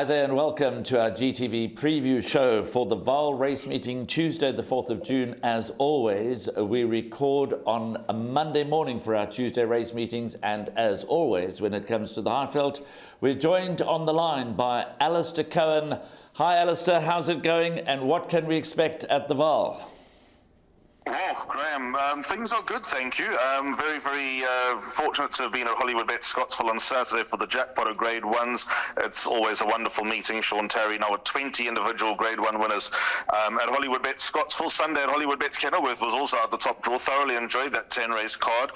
Hi there and welcome to our GTV preview show for the Vaal race meeting Tuesday the 4th of June. As always, we record on a Monday morning for our Tuesday race meetings, and as always when it comes to the Highveld, we're joined on the line by Alistair Cohen. Hi Alistair, how's it going and what can we expect at the Vaal? Oh, Graham, things are good, thank you. Very fortunate to have been at Hollywoodbets Scottsville on Saturday for the jackpot of Grade 1s. It's always a wonderful meeting. Sean Terry now with 20 individual Grade 1 winners at Hollywoodbets Scottsville. Sunday at Hollywoodbets Kenilworth was also at the top draw. Thoroughly enjoyed that 10-race card.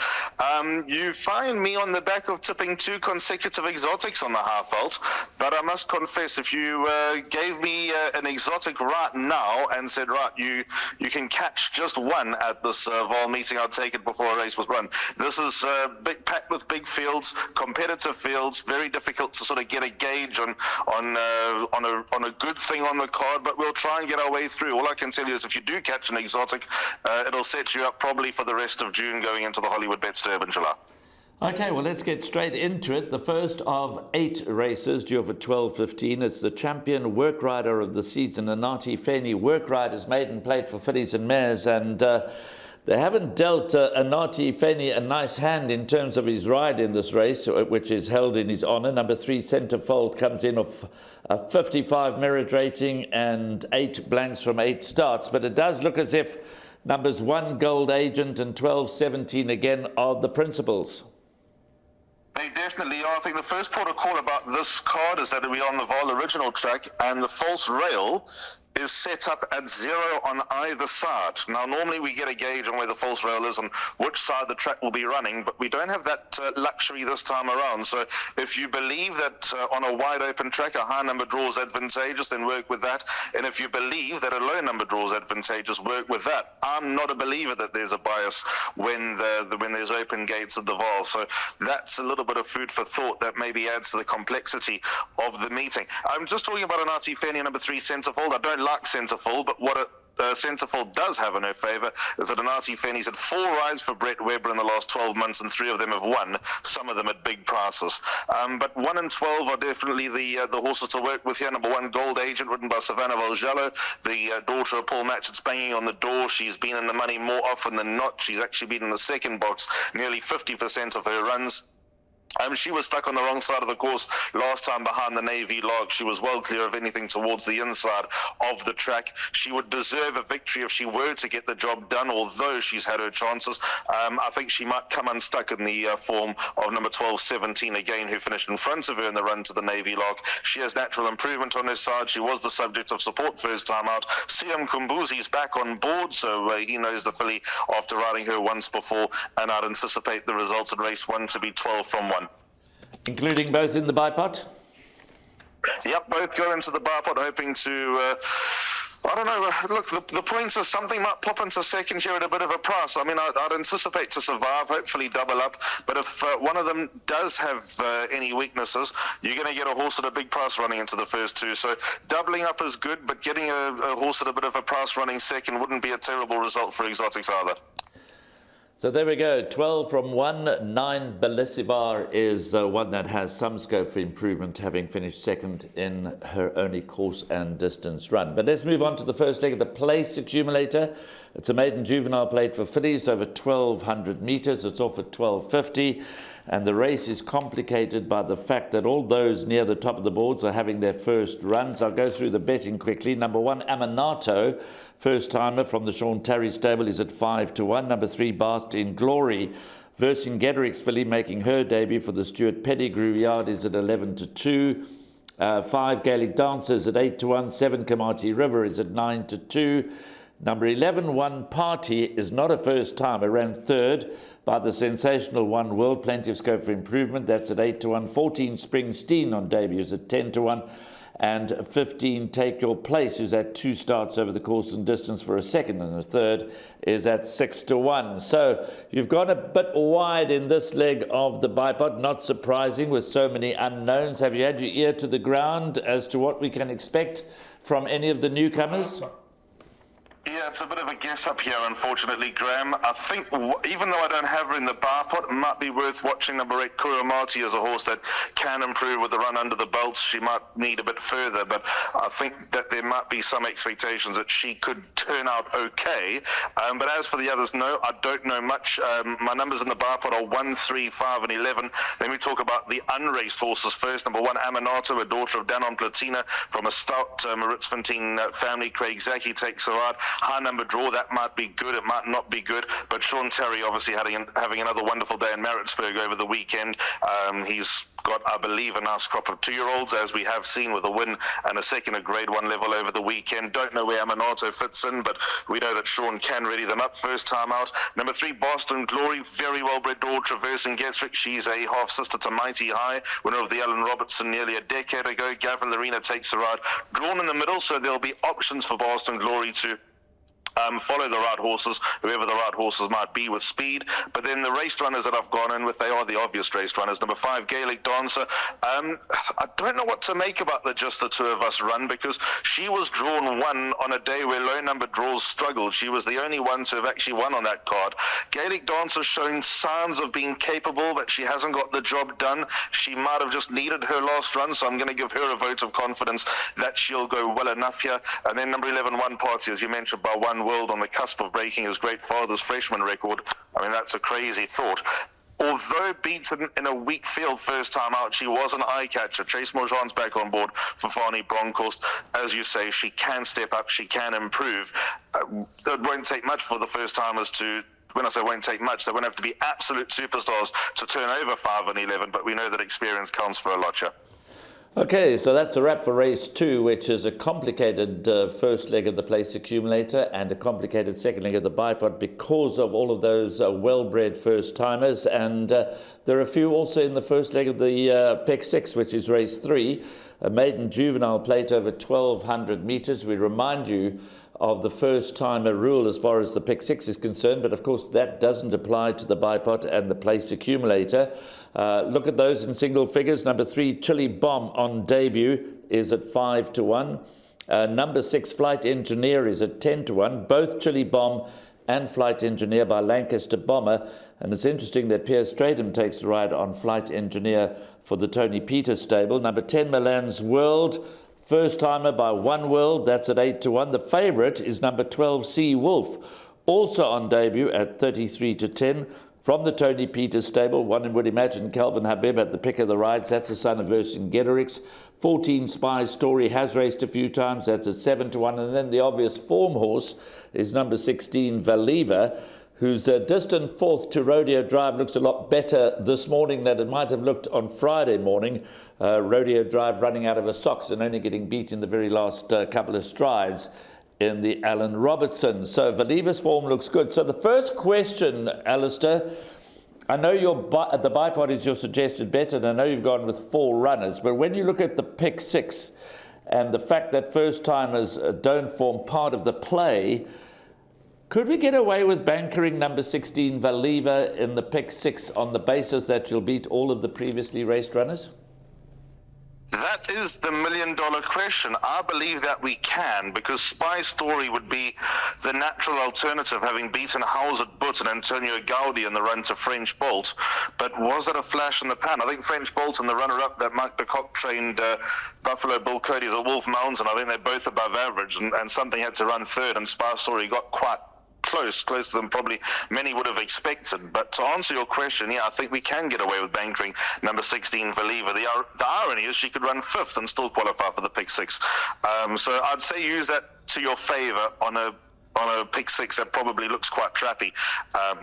You find me on the back of tipping 2 consecutive exotics on the Highveld, but I must confess, if you gave me an exotic right now and said, right, you can catch just one at this Vaal meeting, I'd take it before a race was run. This is packed with big fields, competitive fields, very difficult to sort of get a gauge on a good thing on the card, but we'll try and get our way through. All I can tell you is if you do catch an exotic, it'll set you up probably for the rest of June going into the Hollywoodbets Durbanville. Okay, well, let's get straight into it. The first of 8 races due for 12:15. It's the champion work rider of the season, Anati Feni. Work rider's maiden plate for fillies and mares, and they haven't dealt Anati Feni a nice hand in terms of his ride in this race, which is held in his honour. Number 3, Centerfold, comes in off a 55 merit rating and 8 blanks from 8 starts, but it does look as if numbers 1, Gold Agent, and 12-17 again are the principals. They definitely are. I think the first port of call about this card is that we're on the Vaal original track, and the false rail is set up at 0 on either side. Now, normally we get a gauge on where the false rail is and which side the track will be running, but we don't have that luxury this time around. So if you believe that on a wide open track a high number draw is advantageous, then work with that. And if you believe that a low number draw is advantageous, work with that. I'm not a believer that there's a bias when there's open gates at the Vaal. So that's a little bit of food for thought that maybe adds to the complexity of the meeting. I'm just talking about Anati Feni, number 3, Centerfold. I don't like Centerfold, but what Centerfold does have in her favour is that Anati Feni's had 4 rides for Brett Weber in the last 12 months, and 3 of them have won, some of them at big prices. But 1 and 12 are definitely the horses to work with here. Number 1, Gold Agent, ridden by Savannah Valjallo, the daughter of Paul Matchett's banging on the door. She's been in the money more often than not. She's actually been in the second box nearly 50% of her runs. She was stuck on the wrong side of the course last time behind the Navy log. She was well clear of anything towards the inside of the track. She would deserve a victory if she were to get the job done, although she's had her chances. I think she might come unstuck in the form of number 12-17 again, who finished in front of her in the run to the Navy log. She has natural improvement on her side. She was the subject of support first time out. Siam Kumbuzi's back on board, so he knows the filly after riding her once before, and I'd anticipate the results in race 1 to be 12 from 1. Including both in the bipot? Yep, both go into the bipot, hoping to, I don't know, look, the points are something might pop into second here at a bit of a price. I mean, I'd anticipate to survive, hopefully double up, but if one of them does have any weaknesses, you're going to get a horse at a big price running into the first 2. So doubling up is good, but getting a horse at a bit of a price running second wouldn't be a terrible result for exotics either. So there we go, 12 from 1. 9 Belisivar is one that has some scope for improvement, having finished second in her only course and distance run. But let's move on to the first leg of the place accumulator. It's a maiden juvenile plate for fillies over 1,200 metres. It's off at 12.50. And the race is complicated by the fact that all those near the top of the boards are having their first runs. I'll go through the betting quickly. Number 1, Aminato, first-timer from the Sean Terry stable, is at 5-1. Number 3, Basked in Glory, Vercingetorix filly, making her debut for the Stuart Pettigrew yard, is at 11-2. 5, Gaelic Dancers at 8-1. 7, Kamati River is at 9-2. Number 11, One Party, is not a first-timer, ran third by the sensational One World. Plenty of scope for improvement. That's at 8-1. 14, Springsteen on debut is at 10-1. And 15, Take Your Place, who's had 2 starts over the course and distance for a second and a third, is at 6-1. So you've gone a bit wide in this leg of the bipod, not surprising with so many unknowns. Have you had your ear to the ground as to what we can expect from any of the newcomers? Yeah, Yeah, it's a bit of a guess-up here, unfortunately, Graham. I think, even though I don't have her in the bar pot, it might be worth watching number 8, Kuramati, as a horse that can improve with the run under the belt. She might need a bit further, but I think that there might be some expectations that she could turn out okay. But as for the others, no, I don't know much. My numbers in the bar pot are 1, 3, 5, and 11. Let me talk about the unraced horses first. Number 1, Aminato, a daughter of Danon Platina, from a stout Maritz-Fontein family. Craig Zaki takes her out. High number draw, that might be good, it might not be good, but Sean Terry obviously having another wonderful day in Maritzburg over the weekend. He's got, I believe, a nice crop of 2-year-olds, as we have seen, with a win and a second at Grade 1 level over the weekend. Don't know where Aminato fits in, but we know that Sean can ready them up first time out. Number 3, Boston Glory, very well-bred daughter, traversing Gesrick. She's a half-sister to Mighty High, winner of the Alan Robertson nearly a decade ago. Gavin Larina takes her out. Drawn in the middle, so there'll be options for Boston Glory to follow the right horses, whoever the right horses might be with speed. But then the race runners that I've gone in with, they are the obvious race runners. Number 5, Gaelic Dancer. I don't know what to make about just the two of us run, because she was drawn 1 on a day where low number draws struggled. She was the only one to have actually won on that card. Gaelic Dancer showing signs of being capable, but she hasn't got the job done. She might have just needed her last run, so I'm going to give her a vote of confidence that she'll go well enough here. And then number 11, One Party, as you mentioned, by One World, on the cusp of breaking his great father's freshman record. I mean, that's a crazy thought. Although beaten in a weak field first time out, she was an eye-catcher. Chase Morjan's back on board for Fani Bronkhorst. As you say, she can step up, she can improve. It won't take much for the first-timers to... When I say won't take much, they won't have to be absolute superstars to turn over 5 and 11, but we know that experience counts for a lot here. Okay, so that's a wrap for race 2, which is a complicated first leg of the place accumulator and a complicated second leg of the bipod because of all of those well-bred first-timers. And there are a few also in the first leg of the Pick 6, which is race 3, a maiden juvenile plate over 1,200 metres. We remind you of the first-timer rule as far as the Pick 6 is concerned, but of course that doesn't apply to the bipod and the place accumulator. Look at those in single figures. Number 3, Chili Bomb on debut is at 5-1. Number 6, Flight Engineer is at 10-1. Both Chili Bomb and Flight Engineer by Lancaster Bomber. And it's interesting that Pierre Stradham takes the ride on Flight Engineer for the Tony Peters stable. Number 10, Milan's World, first-timer by One World. That's at 8-1. The favourite is number 12, Sea Wolf, also on debut at 33-10. From the Tony Peters stable, one would imagine Calvin Habib at the pick of the rides. That's the son of Vercingetorix. 14, Spy Story, has raced a few times. That's at 7-1. And then the obvious form horse is number 16, Valiva, whose distant fourth to Rodeo Drive looks a lot better this morning than it might have looked on Friday morning. Rodeo Drive running out of her socks and only getting beat in the very last couple of strides in the Alan Robertson. So Valiva's form looks good. So the first question, Alistair, I know the bipod is your suggested bet, and I know you've gone with 4 runners, but when you look at the Pick 6 and the fact that first-timers don't form part of the play, could we get away with bankering number 16, Valiva, in the Pick 6 on the basis that she'll beat all of the previously raced runners? That is the million-dollar question. I believe that we can, because Spy Story would be the natural alternative, having beaten Howsett Butt and Antonio Gaudi in the run to French Bolt. But was it a flash in the pan? I think French Bolt and the runner-up that Mike DeCock trained Buffalo Bill Cody's at Wolf Mountain, I think they're both above average, and something had to run third, and Spy Story got quite closer than probably many would have expected. But to answer your question, yeah, I think we can get away with bankering number 16, Valiva. The irony is she could run 5th and still qualify for the Pick 6. So I'd say use that to your favour on a Pick 6 that probably looks quite trappy.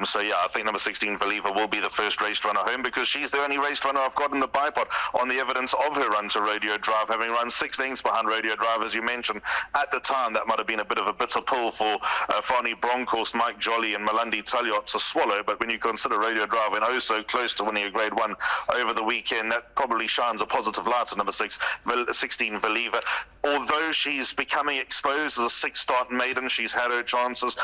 So yeah, I think number 16, Valiva, will be the first race runner home, because she's the only race runner I've got in the bipod on the evidence of her run to Rodeo Drive, having run 6 lengths behind Rodeo Drive, as you mentioned. At the time, that might have been a bit of a bitter pill for Fani Bronkhorst, Mike Jolly and Malandi Talyot to swallow, but when you consider Rodeo Drive and so close to winning a Grade 1 over the weekend, that probably shines a positive light on number 16, Valiva. Although she's becoming exposed as a 6-start maiden, she's had her chances.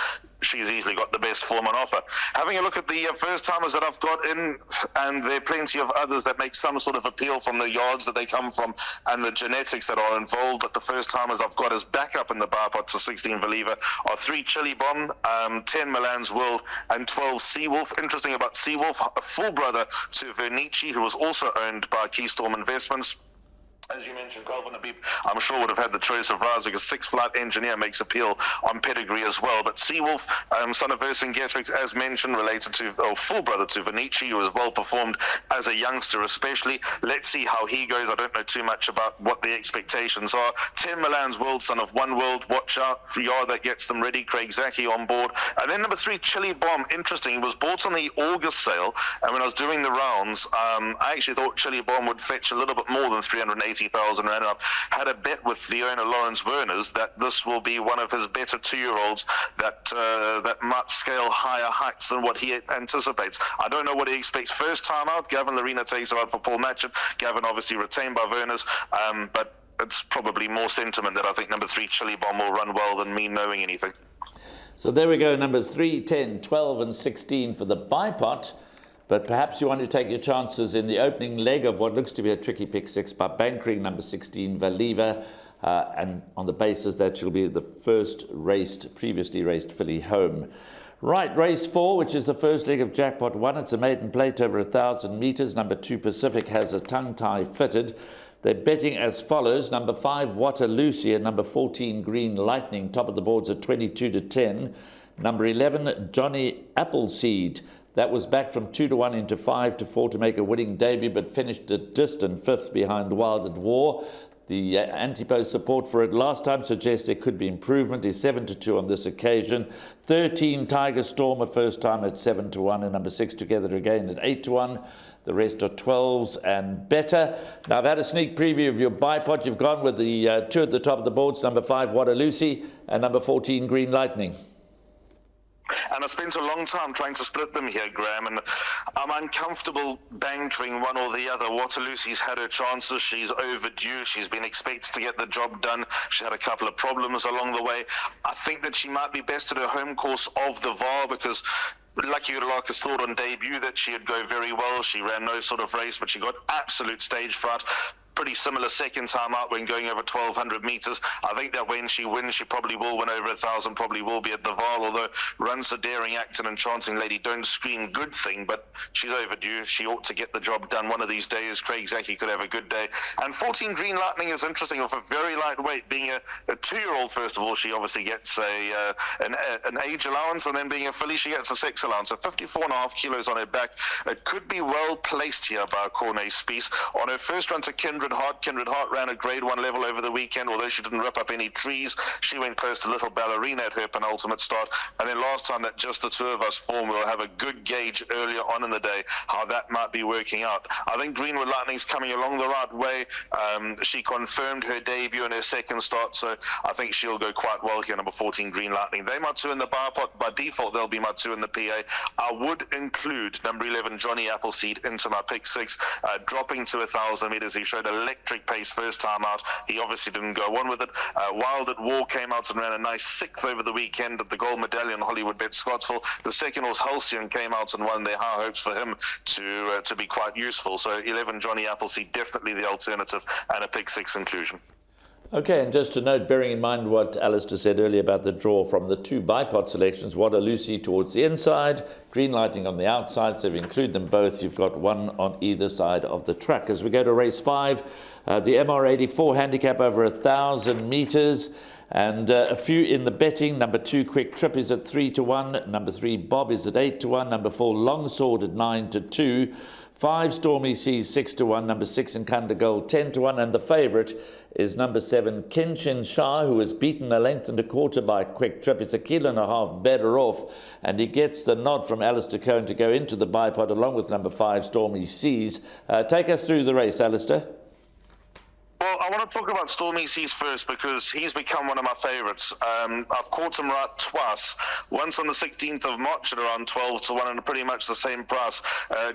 She's easily got the best form on offer. Having a look at the first-timers that I've got in, and there are plenty of others that make some sort of appeal from the yards that they come from and the genetics that are involved, but the first-timers I've got as backup in the bar pot to 16 Believer are 3 Chili Bomb, 10 Milan's World, and 12 Seawolf. Interesting about Seawolf, a full brother to Vernici, who was also owned by Keystorm Investments. As you mentioned, Calvin Habib, I'm sure would have had the choice of Raz because Six Flight Engineer makes appeal on pedigree as well. But Seawolf, son of Vercingetrix, as mentioned, related to, or full brother to Vernici, who was well performed as a youngster especially. Let's see how he goes. I don't know too much about what the expectations are. 10 Milan's World, son of One World, watch out. Yard that gets them ready. Craig Zaki on board. And then number 3, Chili Bomb. Interesting. He was bought on the August sale. And when I was doing the rounds, I actually thought Chili Bomb would fetch a little bit more than 380,000 rand. I've had a bet with the owner Lawrence Werners that this will be one of his better 2-year-olds that might scale higher heights than what he anticipates. I don't know what he expects first time out. Gavin Larena takes it out for Paul Matchett. Gavin obviously retained by Werners, but it's probably more sentiment that I think number 3 Chili Bomb will run well than me knowing anything. So there we go, numbers 3, 10, 12 and 16 for the bipot. But perhaps you want to take your chances in the opening leg of what looks to be a tricky pick 6 by bankering number 16, Valiva, and on the basis that she'll be the first previously raced filly home. Right, race 4, which is the first leg of Jackpot 1. It's a maiden plate over 1,000 metres. Number 2, Pacific, has a tongue tie fitted. They're betting as follows. Number 5, Waterloosia. Number 14, Green Lightning. Top of the boards at 22-10. Number 11, Johnny Appleseed. That was back from 2-1 into 5-4 to make a winning debut, but finished a distant 5th behind Wild at War. The anti-post support for it last time suggests there could be improvement. Is 7-2 on this occasion. 13, Tiger Storm, a first time at 7-1, and number 6 Together Again at 8-1. The rest are 12s and better. Now, I've had a sneak preview of your bipod. You've gone with the 2 at the top of the boards, number 5, Waterloosie, and number 14, Green Lightning. And I spent a long time trying to split them here, Graham, and I'm uncomfortable bankering one or the other. Waterloosie's had her chances. She's overdue. She's been expected to get the job done. She's had a couple of problems along the way. I think that she might be best at her home course of the Vaal because Lucky Larkus thought on debut that she'd go very well. She ran no sort of race, but she got absolute stage fright. Pretty similar second time out when going over 1,200 metres. I think that when she wins, she probably will win over 1,000, probably will be at the Vaal, although runs a daring Acton and Chancing Lady don't scream good thing, but she's overdue. She ought to get the job done one of these days. Craig Zaki could have a good day. And 14 Green Lightning is interesting off a very lightweight. Being a 2-year-old, first of all, she obviously gets an age allowance, and then being a filly, she gets a sex allowance. So 54.5 kilos on her back. It could be well placed here by Cornet Spies. On her first run to Kindred Heart ran a grade 1 level over the weekend. Although she didn't rip up any trees, she went close to Little Ballerina at her penultimate start. And then last time that Just the Two of Us form, we'll have a good gauge earlier on in the day how that might be working out. I think Greenwood Lightning's coming along the right way. She confirmed her debut in her second start, so I think she'll go quite well here, number 14 Green Lightning. They're my 2 in the bar pot. By default, they'll be my 2 in the PA. I would include number 11 Johnny Appleseed into my pick 6, dropping to 1,000 metres. He showed electric pace first time out. He obviously didn't go on with it. Wild at War came out and ran a nice 6th over the weekend at the Gold Medallion Hollywoodbets Scottsville. The second was Halcyon, came out and won. Their high hopes for him to be quite useful. So 11 Johnny Appleseed, definitely the alternative, and a pick 6 inclusion. Okay, and just to note, bearing in mind what Alistair said earlier about the draw from the 2 bipod selections, Waterloosie towards the inside, Green Lightning on the outside, so if you include them both, you've got one on either side of the track. As we go to race 5, the MR84 handicap over 1,000 metres, and a few in the betting. Number 2, Quick Trip is at 3-1. Number 3, Bob is at 8-1. Number 4, Longsword at 9-2. 5, Stormy Seas 6-1. Number 6, Nkanda Gold 10-1. And the favourite is number 7, Kenshin Shah, who was beaten a length and a quarter by Quick Trip. It's 1.5 kilos better off, and he gets the nod from Alistair Cohen to go into the bipod along with number 5, Stormy Seas. Take us through the race, Alistair. Well, I want to talk about Stormy Seas first because he's become one of my favorites. I've caught him right twice. Once on the 16th of March at around 12 to 1 and pretty much the same price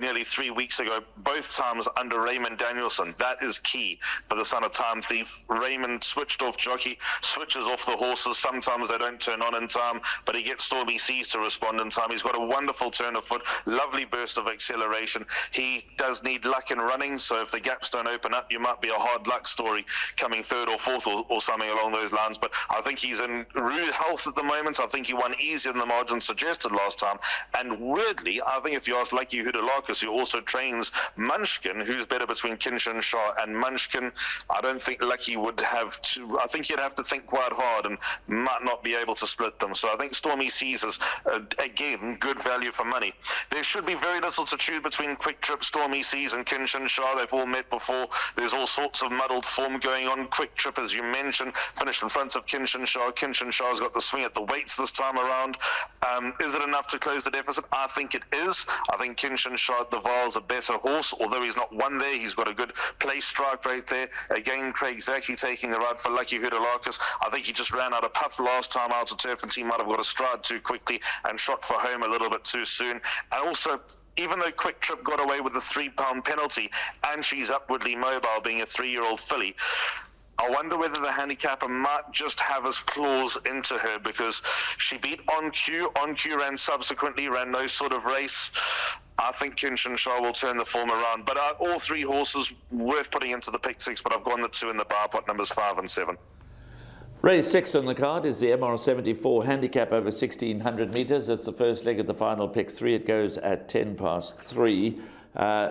nearly 3 weeks ago. Both times under Raymond Danielson. That is key for the son of Time Thief. Raymond switched off jockey, switches off the horses. Sometimes they don't turn on in time, but he gets Stormy Seas to respond in time. He's got a wonderful turn of foot, lovely burst of acceleration. He does need luck in running, so if the gaps don't open up, you might be a hard luck story coming third or fourth or something along those lines. But I think he's in rude health at the moment. I think he won easier than the margin suggested last time. And weirdly, I think if you ask Lucky Hoodalakis, who also trains Munchkin, who's better between Kinshasa and Munchkin, I don't think Lucky would have to. I think he'd have to think quite hard and might not be able to split them. So I think Stormy Seas is, again, good value for money. There should be very little to choose between Quick Trip, Stormy Seas, and Kinshasa. They've all met before. There's all sorts of muddled form going on. Quick Trip, as you mentioned, finished in front of Kinshasa. Kinshasa's got the swing at the weights this time around. Is it enough to close the deficit? I think it is. I think Kinshasa at the Vaal's a better horse, although he's not won there. He's got a good play strike rate there. Again, Craig Zaki taking the ride for Lucky Hoodalakis. I think he just ran out of puff last time out of Turpentine. Might have got a stride too quickly and shot for home a little bit too soon. And also, even though Quick Trip got away with the £3 penalty and she's upwardly mobile being a 3-year-old filly, I wonder whether the handicapper might just have his claws into her because she beat On Q. On Q ran subsequently, ran no sort of race. I think Kinshasa will turn the form around. But all three horses worth putting into the pick six, but I've gone the two in the bar pot, numbers 5 and 7. Race 6 on the card is the MR74 handicap over 1,600 metres. It's the first leg of the final pick 3. It goes at 3.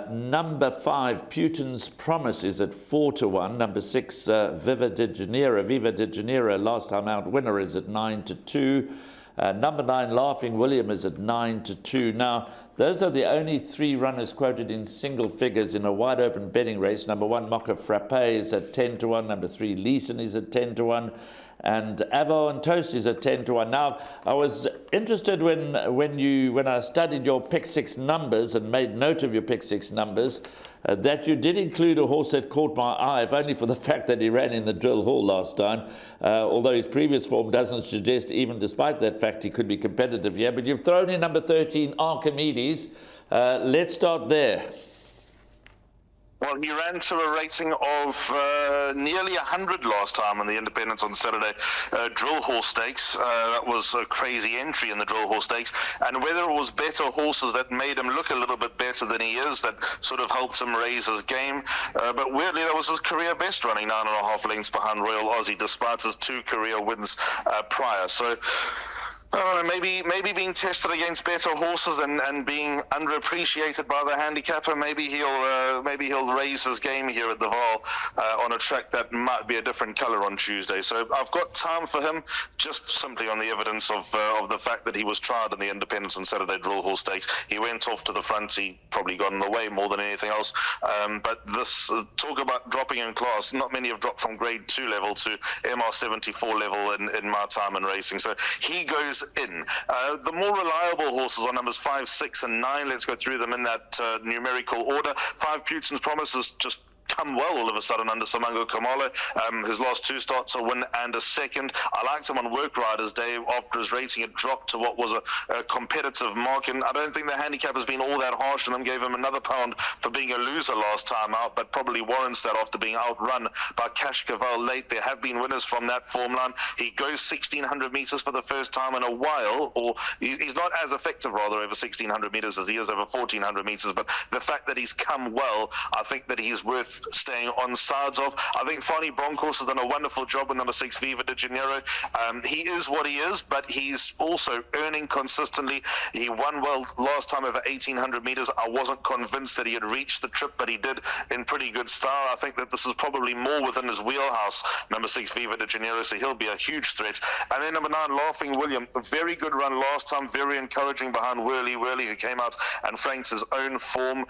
Number 5, Putin's Promise, is at 4 to 1. Number 6, Viva de Janeiro, last time out winner, is at 9 to 2. Number 9, Laughing William, is at 9 to 2. Now, those are the only 3 runners quoted in single figures in a wide open betting race. Number 1, Mocha Frappe, is at 10 to 1. Number 3, Leeson, is at 10 to 1. And Avo and Toast is at 10 to 1. Now, I was interested when I studied your pick 6 numbers and made note of your pick 6 numbers, that you did include a horse that caught my eye, if only for the fact that he ran in the Drill Hall last time, although his previous form doesn't suggest, even despite that fact, he could be competitive here. But you've thrown in number 13, Archimedes. Let's start there. Well, he ran to a rating of nearly 100 last time in the Independence on Saturday. Drill Horse Stakes, that was a crazy entry in the Drill Horse Stakes. And whether it was better horses that made him look a little bit better than he is, that sort of helped him raise his game. But weirdly, that was his career best, running 9.5 lengths behind Royal Aussie, despite his 2 career wins prior. So maybe being tested against better horses and being underappreciated by the handicapper. Maybe he'll raise his game here at the Vaal on a track that might be a different colour on Tuesday. So I've got time for him, just simply on the evidence of the fact that he was tried in the Independence and Saturday Drill Horse Stakes. He went off to the front. He probably got in the way more than anything else. But this talk about dropping in class, not many have dropped from grade 2 level to MR74 level in my time in racing. So he goes in. The more reliable horses are numbers 5, 6, and 9. Let's go through them in that numerical order. 5, Putin's Promise, has just come well all of a sudden under Samango Kamala. His last 2 starts, a win and a second. I liked him on Work Riders Day after his rating had dropped to what was a competitive mark, and I don't think the handicap has been all that harsh on him. Gave him another pound for being a loser last time out, but probably warrants that after being outrun by Cash Caval late. There have been winners from that form line. He goes 1,600 metres for the first time in a while, or he's not as effective rather over 1,600 metres as he is over 1,400 metres, but the fact that he's come well, I think that he's worth staying on sides of. I think Fani Bronckhorst has done a wonderful job with number 6, Viva de Janeiro. He is what he is, but he's also earning consistently. He won well last time over 1,800 metres. I wasn't convinced that he had reached the trip, but he did in pretty good style. I think that this is probably more within his wheelhouse, number 6, Viva de Janeiro, so he'll be a huge threat. And then number 9, Laughing William, a very good run last time, very encouraging behind Whirly, who came out and franked his own form.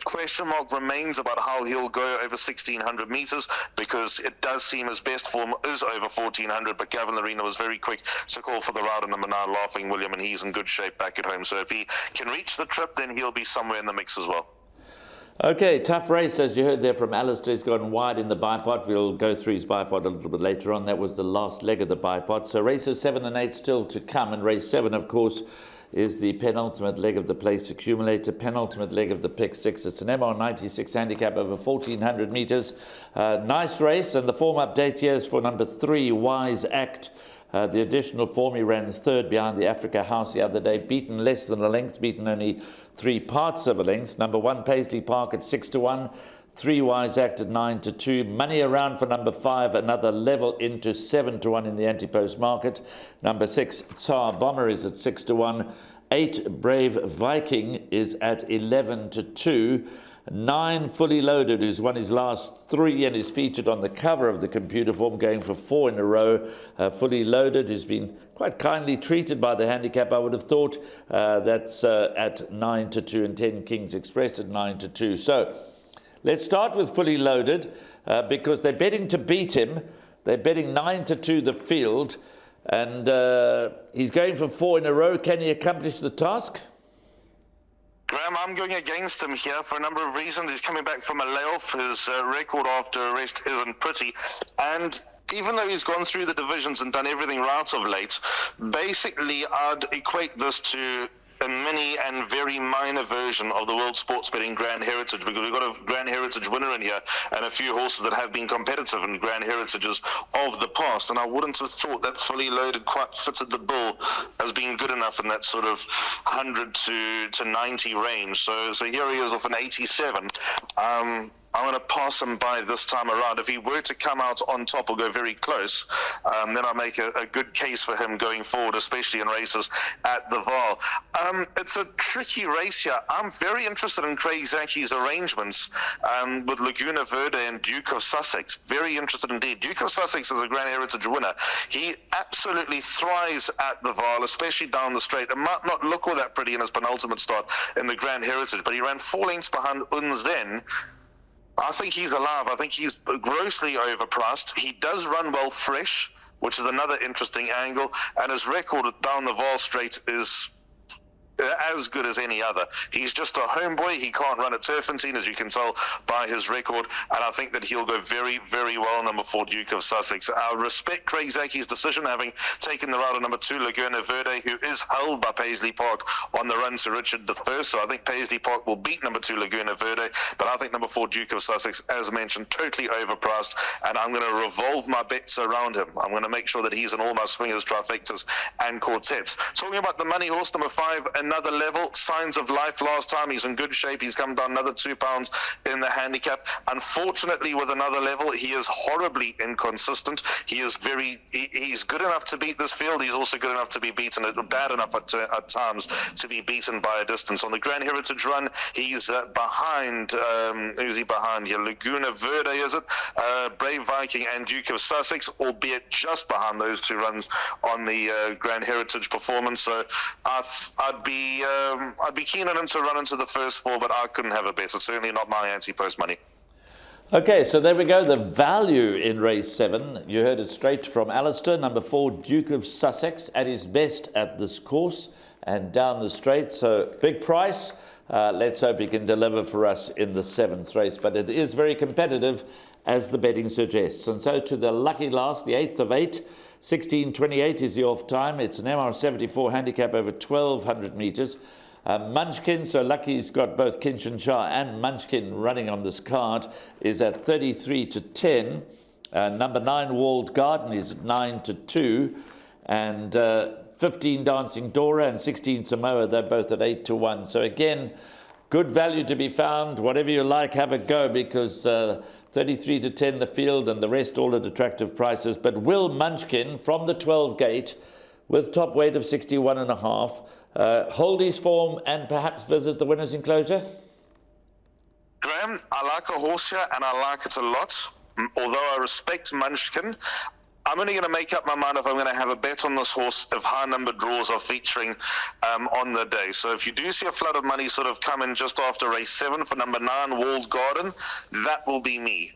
Question mark remains about how he'll go over 1,600 metres, because it does seem his best form is over 1,400, but Gavin Larena was very quick to call for the rider number 9, Laughing William, and he's in good shape back at home. So if he can reach the trip, then he'll be somewhere in the mix as well. Okay, tough race, as you heard there from Alistair. He's gone wide in the bipod. We'll go through his bipod a little bit later on. That was the last leg of the bipod. So races 7 and 8 still to come. And race 7, of course, is the penultimate leg of the place accumulator, penultimate leg of the pick 6. It's an MR96 handicap over 1,400 metres. Nice race, and the form update here is for number 3, Wise Act. The additional form, he ran third behind the Africa House the other day, beaten less than a length, beaten only 3 parts of a length. Number 1, Paisley Park at 6-1. 3, Wise Act at 9-2. Money around for number 5, another level into 7-1 in the anti-post market. Number 6, Tsar Bomber is at 6-1. 8, Brave Viking is at 11-2. 9, Fully Loaded, who's won his last 3 and is featured on the cover of the computer form, going for 4 in a row. Fully Loaded, who's been quite kindly treated by the handicap, I would have thought. That's at 9-2, and 10, Kings Express at 9-2. So let's start with Fully Loaded, because they're betting to beat him. They're betting 9-2 the field, and he's going for 4 in a row. Can he accomplish the task? Graham, I'm going against him here for a number of reasons. He's coming back from a layoff. His record after arrest isn't pretty. And even though he's gone through the divisions and done everything right of late, basically I'd equate this to a mini and very minor version of the World Sports Betting Grand Heritage, because we've got a Grand Heritage winner in here and a few horses that have been competitive in Grand Heritages of the past, and I wouldn't have thought that Fully Loaded quite fitted the bill as being good enough in that sort of 100 to 90 range. So here he is off an 87. I'm going to pass him by this time around. If he were to come out on top or go very close, then I'll make a good case for him going forward, especially in races at the Vaal. It's a tricky race here. I'm very interested in Craig Zaki's arrangements with Laguna Verde and Duke of Sussex. Very interested indeed. Duke of Sussex is a Grand Heritage winner. He absolutely thrives at the Vaal, especially down the straight. It might not look all that pretty in his penultimate start in the Grand Heritage, but he ran 4 lengths behind Unzen. I think he's alive. I think he's grossly overpriced. He does run well fresh, which is another interesting angle, and his record down the Vaal straight is as good as any other. He's just a homeboy. He can't run at Turfentine, as you can tell by his record, and I think that he'll go very, very well, number 4, Duke of Sussex. I respect Craig Zaki's decision, having taken the route of number 2, Laguna Verde, who is held by Paisley Park on the run to Richard I. So I think Paisley Park will beat number 2, Laguna Verde, but I think number 4, Duke of Sussex, as mentioned, totally overpriced, and I'm going to revolve my bets around him. I'm going to make sure that he's in all my swingers, trifectas, and quartets. Talking about the money horse, number 5, another level, Signs of Life last time. He's in good shape. He's come down another 2 pounds in the handicap. Unfortunately, with another level, he is horribly inconsistent. He's good enough to beat this field. He's also good enough to be beaten, bad enough at times to be beaten by a distance. On the Grand Heritage run, he's behind, who's he behind here? Laguna Verde, is it? Brave Viking and Duke of Sussex, albeit just behind those 2 runs on the Grand Heritage performance. So I'd be keen on him to run into the first 4, but I couldn't have a bet. It's certainly not my anti-post money. Okay, so there we go. The value in race 7. You heard it straight from Alistair. Number 4, Duke of Sussex, at his best at this course and down the straight. So big price. Let's hope he can deliver for us in the 7th race. But it is very competitive, as the betting suggests. And so to the lucky last, the 8th of 8. 16:28 is the off time. It's an MR74 handicap over 1,200 metres. Munchkin, so lucky he's got both Kinshasa and Munchkin running on this card, is at 33-10. Number 9, Walled Garden, is at 9-2. And 15, Dancing Dora, and 16, Samoa, they're both at 8-1. So again, good value to be found. Whatever you like, have a go, because 33-10 the field, and the rest all at attractive prices. But will Munchkin, from the 12 gate, with top weight of 61.5, hold his form and perhaps visit the winner's enclosure? Graham, I like a horse here, and I like it a lot. Although I respect Munchkin, I'm only going to make up my mind if I'm going to have a bet on this horse if high number draws are featuring on the day. So if you do see a flood of money sort of come in just after race 7 for number 9, Walled Garden, that will be me.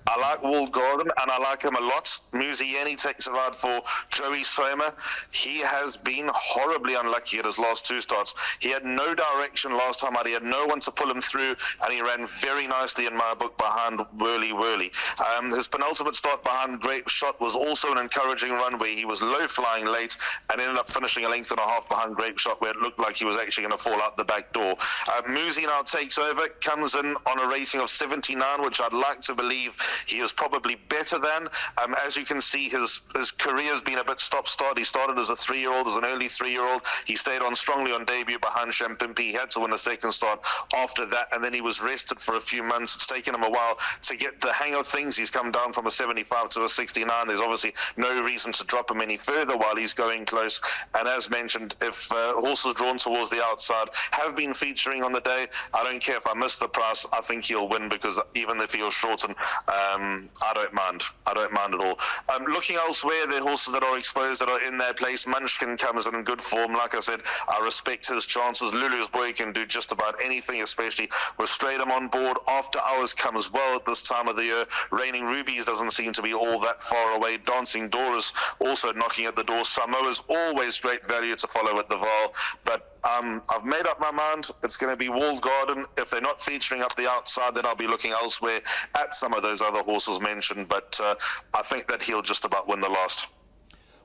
I like Walled Garden, and I like him a lot. Muzieni takes it out for Joey Somer. He has been horribly unlucky at his last 2 starts. He had no direction last time out. He had no one to pull him through, and he ran very nicely in my book behind Whirly Whirly. His penultimate start behind Great Shot was also an encouraging run where he was low flying late and ended up finishing a length and a half behind Great Shot, where it looked like he was actually going to fall out the back door. Muzi now takes over, comes in on a rating of 79, which I'd like to believe he is probably better than. As you can see, his career's been a bit stop-start. He started as a 3-year-old, as an early 3-year-old. He stayed on strongly on debut behind Champimpi. He had to win a second start after that, and then he was rested for a few months. It's taken him a while to get the hang of things. He's come down from a 75 to a 69. There's obviously no reason to drop him any further while he's going close. And as mentioned, if horses drawn towards the outside have been featuring on the day, I don't care if I miss the price. I think he'll win, because even if he'll shorten, I don't mind. I don't mind at all. Looking elsewhere, there are horses that are exposed that are in their place. Munchkin comes in good form. Like I said, I respect his chances. Lulu's Boy can do just about anything, especially with Stratum on board. After Hours comes well at this time of the year. Raining Rubies doesn't seem to be all that far away. Dancing Doris also knocking at the door. Samoa's always great value to follow at the Vaal, but I've made up my mind. It's going to be Walled Garden. If they're not featuring up the outside, then I'll be looking elsewhere at some of those other horses mentioned, but I think that he'll just about win the last.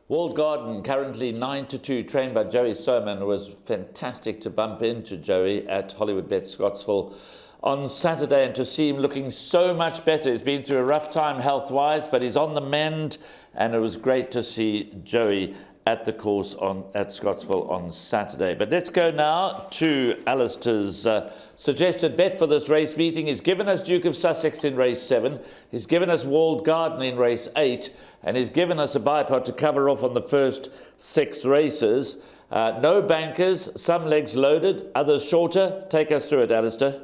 Walled Garden, currently 9-2, trained by Joey Soman. Was fantastic to bump into Joey at Hollywoodbets Scottsville on Saturday, and to see him looking so much better. He's been through a rough time health-wise, but he's on the mend, and it was great to see Joey at the course at Scottsville on Saturday. But let's go now to Alistair's suggested bet for this race meeting. He's given us Duke of Sussex in race 7. He's given us Walled Garden in race 8. And he's given us a bipod to cover off on the first 6 races. No bankers, some legs loaded, others shorter. Take us through it, Alistair.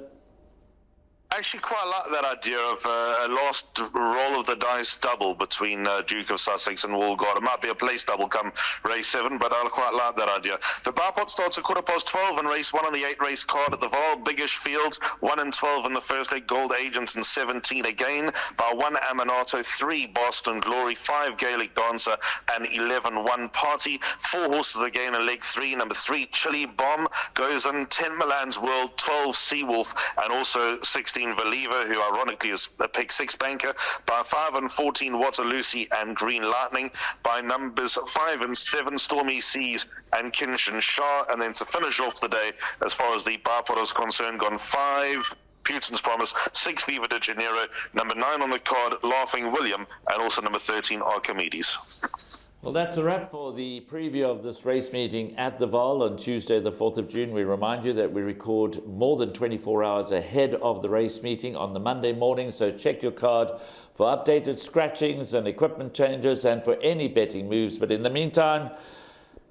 Actually quite like that idea of a last roll of the dice double between Duke of Sussex and Walled Garden. It might be a place double come race 7, but I quite like that idea. The bar pot starts at 12:15 in race 1 on the 8-race card at the Vaal. Biggish fields, 1 and 12 in the first leg. Gold Agents and 17 again. By 1 Aminato, 3 Boston Glory, 5 Gaelic Dancer, and 11 One Party. 4 horses again in leg 3. Number 3 Chili Bomb goes in. 10 Milan's World, 12 Seawolf, and also 16 Valiva, who ironically is a pick 6 banker. By 5 and 14 Waterlucy and Green Lightning. By numbers 5 and 7 Stormy Seas and Kinshin Shah. And then to finish off the day, as far as the bar pot is concerned, gone 5 Putin's Promise, 6 Viva de Janeiro, number 9 on the card Laughing William, and also number 13 Archimedes. Well, that's a wrap for the preview of this race meeting at the Vaal on Tuesday, the 4th of June. We remind you that we record more than 24 hours ahead of the race meeting on the Monday morning, so check your card for updated scratchings and equipment changes and for any betting moves. But in the meantime,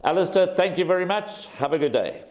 Alistair, thank you very much. Have a good day.